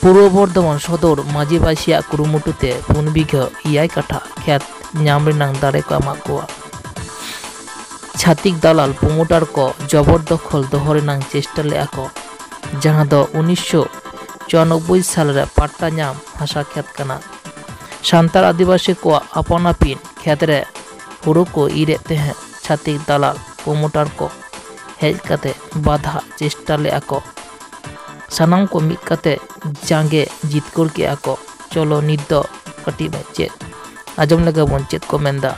पूर्व बर्धमान सदर माझीबासिया कुरुमुटुते 4 बिघा 7 काठा खेत नाम रेनांग दारे को एमा कोआ। छातिक दालाल प्रमोटार को जबरदखल दोहो रेनांग चेष्टा लेआ को, जहां दो 1994 साल रे पाट्टा नाम हासा खेत कना। सान्ताल आदिवासी को आपन आपिन खेत रे हुड़ू को इरेत तेहे छातिक दालाल प्रमोटार को हेज काते बाधा चेष्टा लेआ को। सानाम को मिद काते जांगे जितकुर के आको। चलो नित दो कटी में चेत आजम लगा बन चेत को मेंदा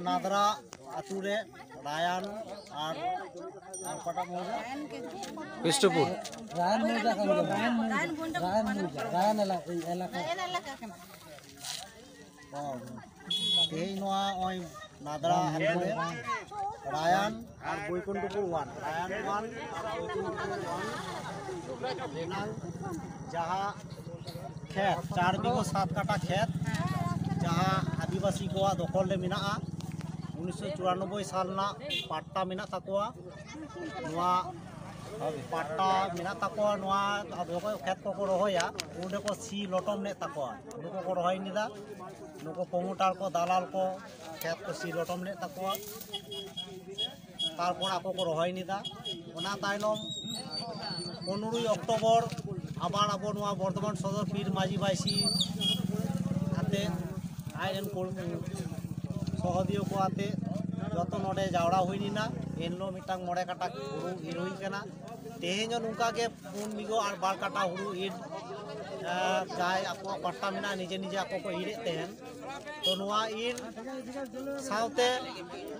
नादरा आतुरे रायन और पटा मोजा विष्णुपुर रायन नादरा आतुरे रायन और बैकुंठपुर 1 रायन 1 जहाँ खेत 4 बिघा 7 काठा खेत जहाँ आदिवासी को दखल ले मिना 1994 साल ना पाट्टा मिना तकोआ पाट्टा मिना तकोआ खेत को रोया उन्हें को सी लोटम ने तकोआ नुको को रोहई निदा नुको प्रमोटार को दालाल को खेत को सी लोटम ने तकोआ तारपर आको को रोहई निदा ओना तायनम 15 अक्टोबर आबार आबो नोआ बर्धमान सदर पीर माझीबासी आते आयन सहदियों को आते जो नोडे जावड़ा हुईना एनलो मिटांग मोड़े काटा हुड़ू ir हुई कना तेहेño नुका के 4 बिघा और 12 काटा हुड़ू ir जाय आको पट्टा मिना निजे निजे आको को इरे तेहन तो नोआ ir साउते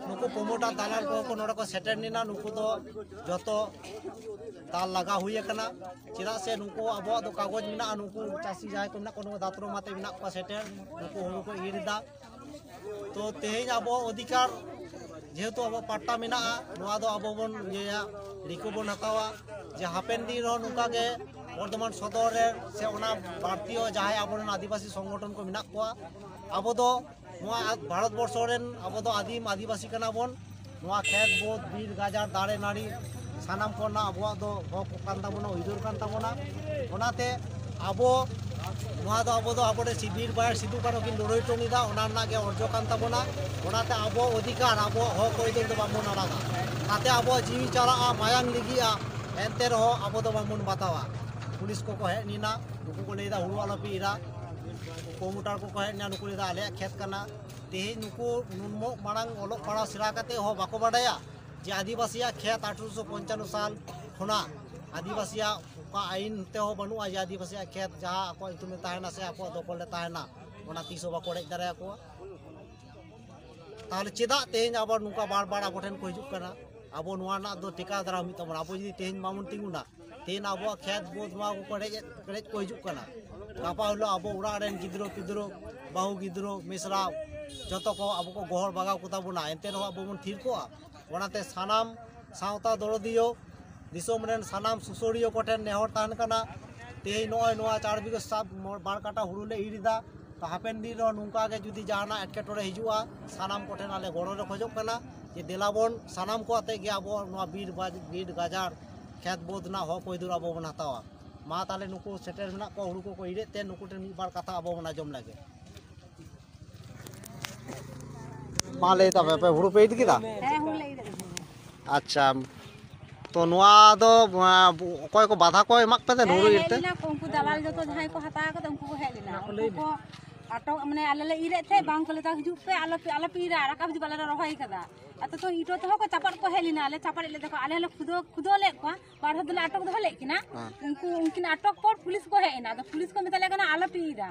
नुको प्रमोटार दालाल को नोडे को सेटर निना नुको तो जतो ताल लगा हुई कना चिदा से नुको अबो दो कागज मिना नुको चासी जाय को ना कोनो दात्रो माते मिना को सेटर नुको हुड़ू को ir दा तो तेहेñ आबो अधिकार जेहेतु अब पाट्टा मिना अब बन रिको बन हतावा जे हापेन दिन नुका के बर्धमान सदर से भारतीय जहाँ अब आदिवासी संगठन को मिना को अब भारत वर्ष अब आदिम आदिवासी कना बन खेत बोध बीर गाजार दारे नाड़ी सानाम को अब हक कान ताबोना उइदुर कान ताबोना ओनाते अब अब बीर बायर सिदु कानो किन लड़ाई टोनीदा के अर्ज कान ताबोना ओनाते अब अधिकार अब हक उइदुर दो बाबन आड़ागा ताते अब जीवी चला मायांग लिगिया एनते रहो अब दो बाबन बातावा पुलिस को हेजनीना नुकु को लेदा हुड़ू आलोपे इरा प्रमोटार को हेजना नुकु लेदा आले खेत कना तेहे नुकु नुनमो मांग ओलो पड़ा सिरा काते हो बाको बाडाया जे आदिवासिया खेत 1895 साल खुना आदिवासिया आईन ते हो बनुआ जे आदिवासिया खेत जहाँ आको इतुमे ताहेना से आको दखल ले ताहेना ओना तीसो बाको रेज दारे आको ताहले चेदा तेहेñ आबार नुका बार बार आबो ठेन को हिजुग कना आबो नुआ ना दो टिका दारा हुई तबोना आबो जदि तेहेñ मामन तिंगुना तेन आबो खेत बोध नुआ को रेज को हिजुग कना गापा हलो आबो उड़ा रेन गिद्रो पिद्रो बाहु गिद्रो मिसरा जतो को आबो को गोहर बागाव को ताबोना एनते रहो आबो बन थिर कोआ ओनाते सानाम सावता दरदियो दिसोम रेन सानाम सुसोड़ियो को ठेन नेहर ताहन कना तेहेñ नोय नोआ 4 बिघा 12 काटा हुड़ू ले इरिदा तो हापेन दिन नुका के जुदी जहाना एटकेटोरे हिजुआ सानाम को ठेन आले गड़ो रे खोजोग कना जे देलाबन सानाम को आते गे आबो नोआ बीर गाजार खेत बोध ना हक उइदुर आबो बन हतावा मा ताले नुको सेटर मेना को हुड़ू को इरे ते नुको ठेन मिद बार कथा आबो बन आजम लागे मा ले तबे पे हुड़ू पे इद किदा हुड़ू ले इद अच्छा तो नुआ दो कोई को बाधा को एमक पे हुड़ू इरते उनको दलाल जो तो जहां को हता को उनको को हेलिना उनको आटो माने आले ले इरे थे बांग को लेता हिजु पे आलो पीरा राका हिजु बाला रोहई कदा अत तो इटो तो को चापड़ को हेलिना आले चापड़ ले देखो आले खुदो ले को बार हदले आटक दो ले किना उनको उनकिन आटक पर पुलिस को हेना तो पुलिस को मितले कना आलो पीरा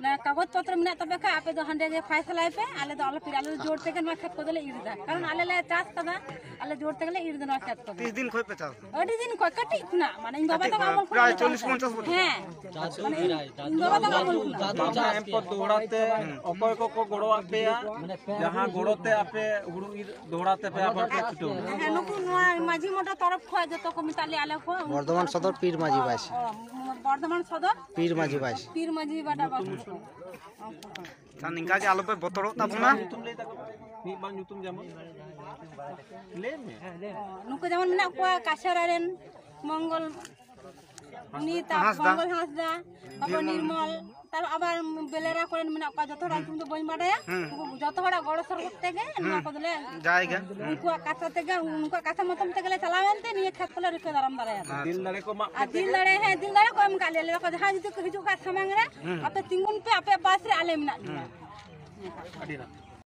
ना कागज पत्र मिना तबे का आपे दो हंडे फैसला पे आले दो आलो पीरा आले जोड़ते के ना खेत को दले इरदा कारण आले ले चास कदा आले जोड़ते के ले इरदा ना खेत को 30 दिन खोय पे चास अडी दिन को कटी खुना माने इन बाबा तो कामल प्राय 40-50 वर्ष हैं इन बाबा तो कामल एम पर दौड़ाते अकोय को गोड़ो आपेया जहां गोड़ोते आपे हुड़ू दौड़ाते पे आपर के छुटो नुकु नोआ माझी मोटा तरफ खो जतो को मिताले आले को बर्धमान सदर पीर माझीबासी बर्धमान सदर पीर माझीबासी पीर माझी बाटा बास निका जे आलो पे बतरो ताबना ᱢᱤᱫ ᱵᱟᱨ ᱧᱩᱛᱩᱢ ᱡᱮᱢᱚᱱ ᱞᱟᱹᱭ ᱢᱮ नुको जेमन मेना को काछारारेन मंगल नीता मंगल हासदा अब निर्मल तार आबार बेलेरा कोरेन मेना को जतो हड़ा तुम तो बई बाडाया जतो हड़ा गड़ सरगत तेगे नुआ को दले जाएगा उनको काथा तेगे उनको काथा मतम तेगे चलावेनते निये खेत कोले रिके दाराम दाराया दिल दाड़े को मा दिल दाड़े है दिल दाड़े को हम काले ले को जहां जति को हिजु का सामंग रे आपे तिंगुन पे आपे बास रे आले मेना अड़ी ना